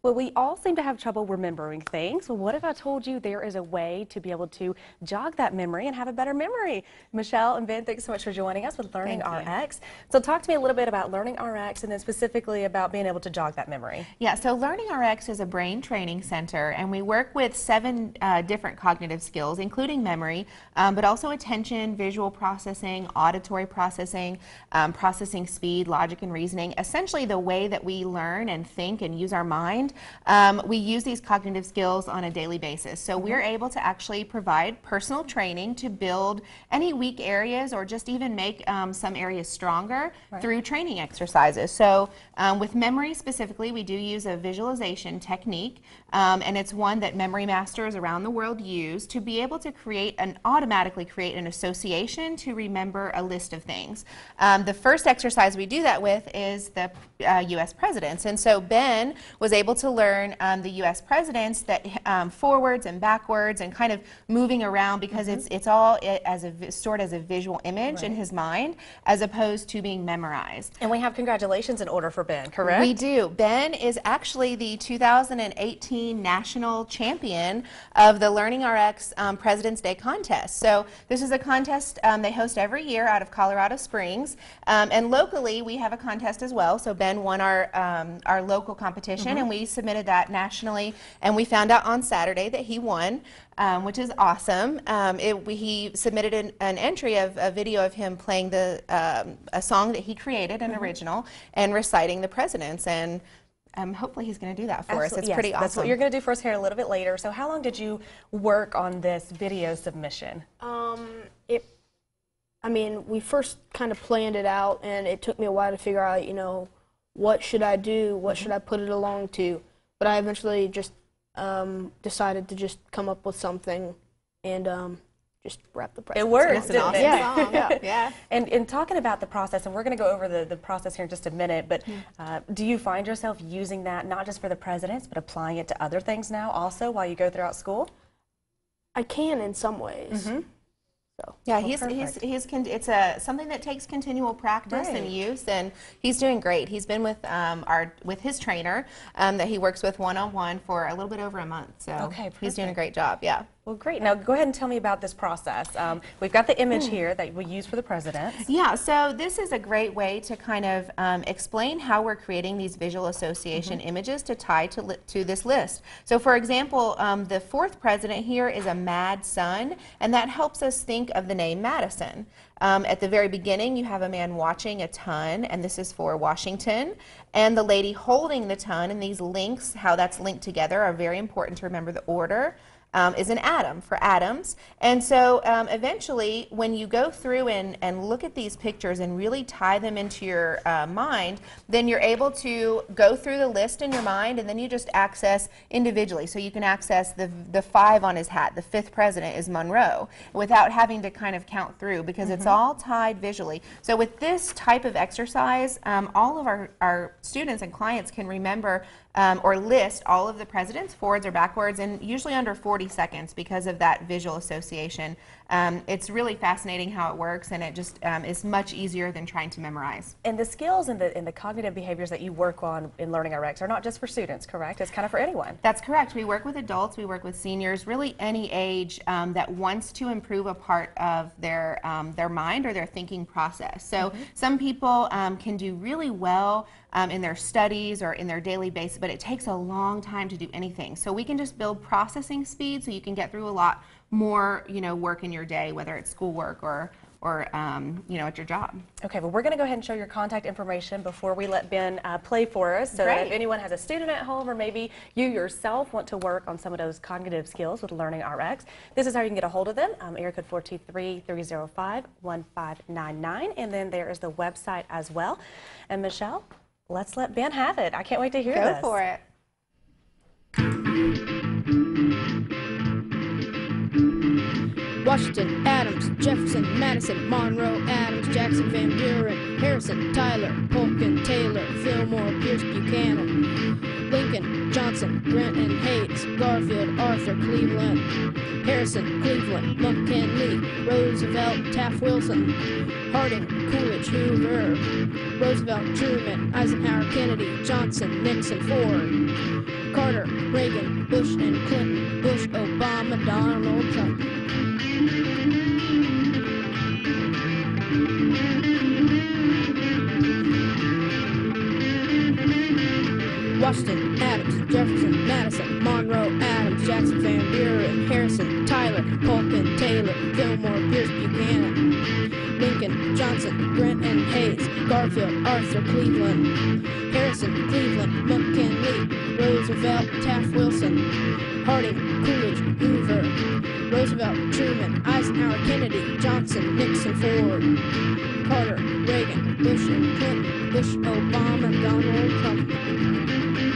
Well, we all seem to have trouble remembering things. Well, what if I told you there is a way to be able to jog that memory and have a better memory? Michelle and Ben, thanks so much for joining us with Learning RX. So talk to me a little bit about Learning RX and then specifically about being able to jog that memory. Yeah, so Learning RX is a brain training center, and we work with 7 different cognitive skills, including memory, but also attention, visual processing, auditory processing, processing speed, logic and reasoning. Essentially the way that we learn and think and use our mind. We use these cognitive skills on a daily basis. So we're able to actually provide personal training to build any weak areas or just even make some areas stronger through training exercises. So with memory specifically, we do use a visualization technique, and it's one that memory masters around the world use to be able to automatically create an association to remember a list of things. The first exercise we do that with is the U.S. presidents. And so Ben was able to learn the U.S. presidents that forwards and backwards and kind of moving around because it's all stored as a visual image in his mind as opposed to being memorized. And we have congratulations in order for Ben, correct? We do. Ben is actually the 2018 national champion of the Learning RX President's Day contest. So this is a contest they host every year out of Colorado Springs, and locally we have a contest as well. So Ben won our local competition, and we submitted that nationally, and we found out on Saturday that he won, which is awesome. He submitted an entry of a video of him playing a song that he created, an original, and reciting the presidents, and hopefully he's going to do that for us. It's pretty awesome. That's what you're going to do for us here a little bit later. So how long did you work on this video submission? I mean, we first kind of planned it out, and it took me a while to figure out, you know, what should I do, what should I put it along to. But I eventually just decided to just come up with something and just rap the president. It works, didn't it? Yeah. And talking about the process, and we're going to go over the process here in just a minute, but do you find yourself using that not just for the presidents, but applying it to other things now also while you go throughout school? I can in some ways. So, yeah, it's something that takes continual practice and use, and he's doing great. He's been with his trainer that he works with one-on-one for a little bit over a month. So he's doing a great job. Yeah. Well, great. Now go ahead and tell me about this process. We've got the image here that we use for the presidents. Yeah, so this is a great way to kind of explain how we're creating these visual association images to tie to this list. So for example, the 4th president here is a mad sun, and that helps us think of the name Madison. At the very beginning, you have a man watching a ton, and this is for Washington, and the lady holding the ton, and these links, how that's linked together, are very important to remember the order. Is an atom for atoms. And so eventually when you go through and look at these pictures and really tie them into your mind, then you're able to go through the list in your mind, and then you just access individually. So you can access the 5 on his hat. The 5th president is Monroe, without having to kind of count through, because it's all tied visually. So with this type of exercise, all of our students and clients can remember or list all of the presidents, forwards or backwards, and usually under 40 seconds because of that visual association. It's really fascinating how it works, and it just is much easier than trying to memorize. And the skills and the cognitive behaviors that you work on in Learning RX are not just for students, correct? It's kind of for anyone. That's correct. We work with adults, we work with seniors, really any age that wants to improve a part of their mind or their thinking process. So some people can do really well in their studies or in their daily basis, but it takes a long time to do anything. So we can just build processing speed so you can get through a lot more, work in your day, whether it's schoolwork or at your job. Okay, well, we're going to go ahead and show your contact information before we let Ben play for us, so that if anyone has a student at home or maybe you yourself want to work on some of those cognitive skills with Learning RX, this is how you can get a hold of them. Area code 423-305-1599, and then there is the website as well. And Michelle, let's let Ben have it. I can't wait to hear this. Go for it. Washington, Adams, Jefferson, Madison, Monroe, Adams, Jackson, Van Buren, Harrison, Tyler, Polk and Taylor, Fillmore, Pierce, Buchanan, Lincoln, Johnson, Grant and Hayes, Garfield, Arthur, Cleveland, Harrison, Cleveland, McKinley, Roosevelt, Taft Wilson, Harding, Coolidge, Hoover, Roosevelt, Truman, Eisenhower, Kennedy, Johnson, Nixon, Ford, Carter, Reagan, Bush and Clinton, Bush, Obama, Donald Trump. Washington, Adams, Jefferson, Madison, Monroe, Adams, Jackson, Van Buren, Harrison, Tyler, Polk and Taylor, Fillmore, Pierce, Buchanan, Lincoln, Johnson, Grant and Hayes, Garfield, Arthur, Cleveland, Harrison, Cleveland, McKinley, Roosevelt, Taft, Wilson, Harding, Coolidge, Hoover, Roosevelt, Truman, Eisenhower, Kennedy, Johnson, Nixon, Ford, Carter, Reagan, Bush and Clinton, Bush, Obama, Donald Trump.